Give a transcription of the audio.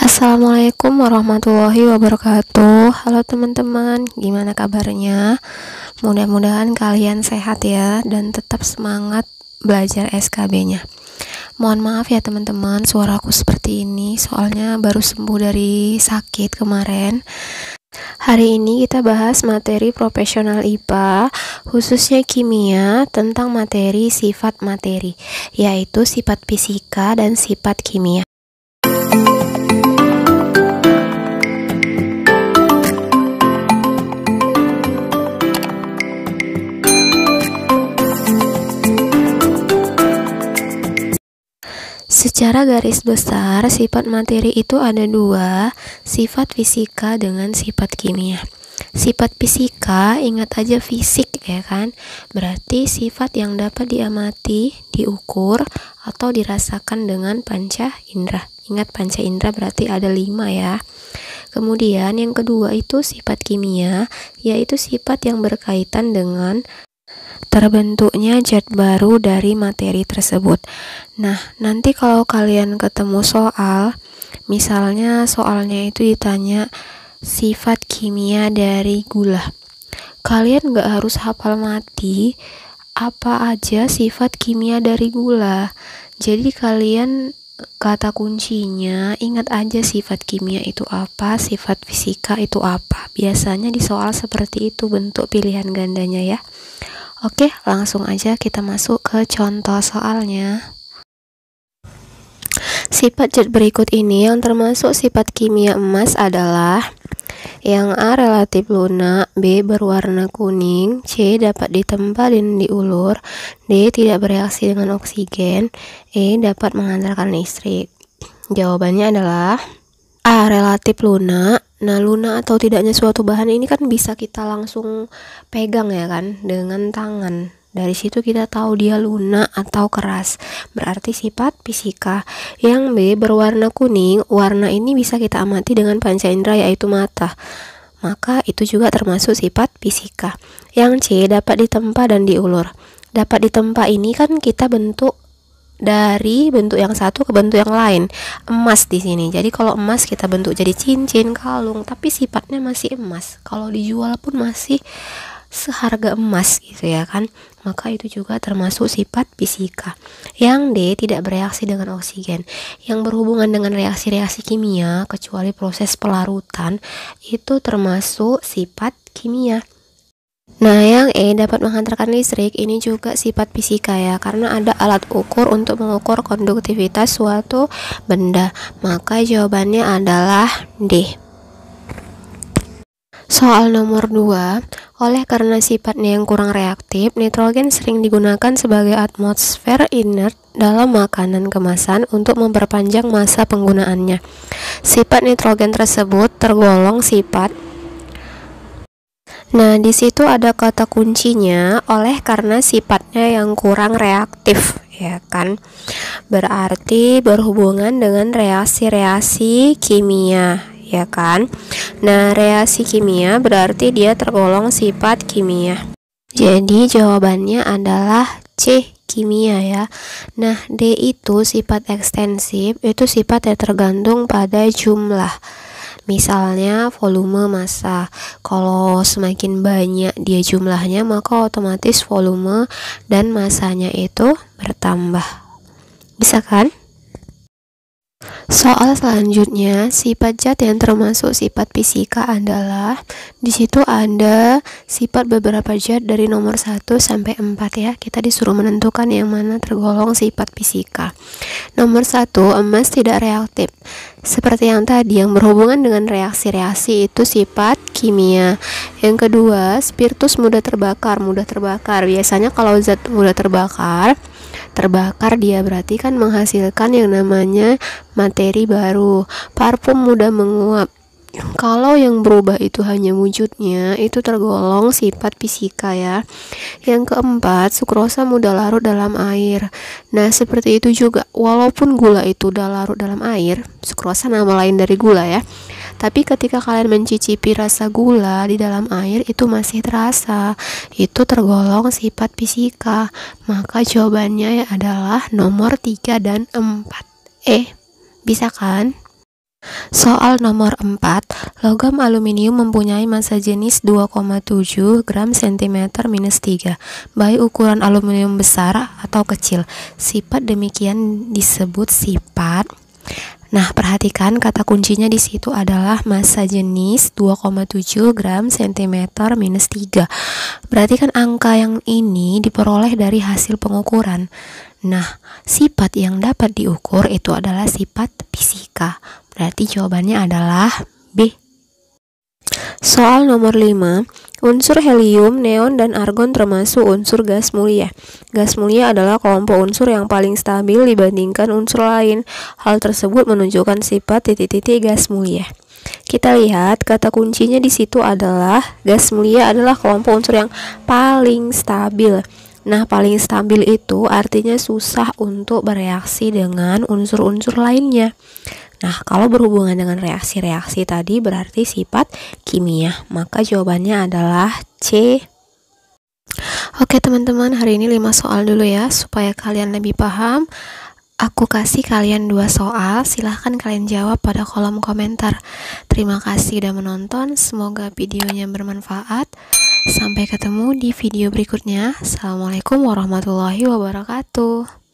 Assalamualaikum warahmatullahi wabarakatuh. Halo teman-teman, gimana kabarnya? Mudah-mudahan kalian sehat ya dan tetap semangat belajar SKB-nya. Mohon maaf ya teman-teman, suaraku seperti ini soalnya baru sembuh dari sakit kemarin. Hari ini kita bahas materi profesional IPA, khususnya kimia, tentang materi sifat materi, yaitu sifat fisika dan sifat kimia. Secara garis besar, sifat materi itu ada dua, sifat fisika dengan sifat kimia. Sifat fisika, ingat aja fisik ya kan, berarti sifat yang dapat diamati, diukur, atau dirasakan dengan panca indera. Ingat panca indera berarti ada 5 ya. Kemudian yang kedua itu sifat kimia, yaitu sifat yang berkaitan dengan terbentuknya zat baru dari materi tersebut. Nah, nanti kalau kalian ketemu soal, misalnya soalnya itu ditanya sifat kimia dari gula, kalian nggak harus hafal mati apa aja sifat kimia dari gula. Jadi kalian kata kuncinya ingat aja sifat kimia itu apa, sifat fisika itu apa. Biasanya di soal seperti itu bentuk pilihan gandanya ya. Oke, langsung aja kita masuk ke contoh soalnya. Sifat zat berikut ini yang termasuk sifat kimia emas adalah yang A relatif lunak, B berwarna kuning, C dapat ditempa dan diulur, D tidak bereaksi dengan oksigen, E dapat menghantarkan listrik. Jawabannya adalah A relatif lunak. Nah, lunak atau tidaknya suatu bahan ini kan bisa kita langsung pegang ya kan dengan tangan. Dari situ kita tahu dia lunak atau keras. Berarti sifat fisika. Yang B berwarna kuning, warna ini bisa kita amati dengan panca indera yaitu mata. Maka itu juga termasuk sifat fisika. Yang C dapat ditempa dan diulur. Dapat ditempa ini kan kita bentuk dari bentuk yang satu ke bentuk yang lain, emas di sini. Jadi kalau emas kita bentuk jadi cincin, kalung, tapi sifatnya masih emas. Kalau dijual pun masih seharga emas gitu ya kan. Maka itu juga termasuk sifat fisika. Yang D tidak bereaksi dengan oksigen. Yang berhubungan dengan reaksi-reaksi kimia kecuali proses pelarutan itu termasuk sifat kimia. Nah, yang E dapat menghantarkan listrik ini juga sifat fisika ya, karena ada alat ukur untuk mengukur konduktivitas suatu benda. Maka jawabannya adalah D. Soal nomor 2, oleh karena sifatnya yang kurang reaktif, nitrogen sering digunakan sebagai atmosfer inert dalam makanan kemasan untuk memperpanjang masa penggunaannya. Sifat nitrogen tersebut tergolong sifat. Nah, di situ ada kata kuncinya oleh karena sifatnya yang kurang reaktif, ya kan? Berarti berhubungan dengan reaksi-reaksi kimia, ya kan? Nah, reaksi kimia berarti dia tergolong sifat kimia. Jadi jawabannya adalah C, kimia ya. Nah, D itu sifat ekstensif, itu sifat yang tergantung pada jumlah. Misalnya volume massa, kalau semakin banyak dia jumlahnya maka otomatis volume dan massanya itu bertambah. Bisa kan? Soal selanjutnya, sifat zat yang termasuk sifat fisika adalah di situ ada sifat beberapa zat dari nomor 1 sampai 4 ya. Kita disuruh menentukan yang mana tergolong sifat fisika. Nomor 1, emas tidak reaktif. Seperti yang tadi, yang berhubungan dengan reaksi-reaksi itu sifat kimia. Yang kedua, spiritus mudah terbakar. Mudah terbakar. Biasanya kalau zat mudah terbakar dia berarti kan menghasilkan yang namanya materi baru. Parfum mudah menguap. Kalau yang berubah itu hanya wujudnya, itu tergolong sifat fisika ya. Yang keempat, sukrosa mudah larut dalam air. Nah, seperti itu juga, walaupun gula itu udah larut dalam air, sukrosa nama lain dari gula ya. Tapi ketika kalian mencicipi rasa gula di dalam air itu masih terasa, itu tergolong sifat fisika. Maka jawabannya adalah nomor 3 dan 4. Bisa kan? Soal nomor 4, logam aluminium mempunyai massa jenis 2,7 gram cm minus 3, baik ukuran aluminium besar atau kecil. Sifat demikian disebut sifat. Nah, perhatikan kata kuncinya di situ adalah massa jenis 2,7 gram cm minus 3. Berarti kan angka yang ini diperoleh dari hasil pengukuran. Nah, sifat yang dapat diukur itu adalah sifat fisika. Berarti jawabannya adalah B. Soal nomor 5, unsur helium, neon, dan argon termasuk unsur gas mulia. Gas mulia adalah kelompok unsur yang paling stabil dibandingkan unsur lain. Hal tersebut menunjukkan sifat titik-titik gas mulia. Kita lihat kata kuncinya di situ adalah gas mulia adalah kelompok unsur yang paling stabil. Nah, paling stabil itu artinya susah untuk bereaksi dengan unsur-unsur lainnya. Nah, kalau berhubungan dengan reaksi-reaksi tadi berarti sifat kimia. Maka jawabannya adalah C. Oke teman-teman, hari ini 5 soal dulu ya, supaya kalian lebih paham. Aku kasih kalian 2 soal, silahkan kalian jawab pada kolom komentar. Terima kasih udah menonton, semoga videonya bermanfaat. Sampai ketemu di video berikutnya. Assalamualaikum warahmatullahi wabarakatuh.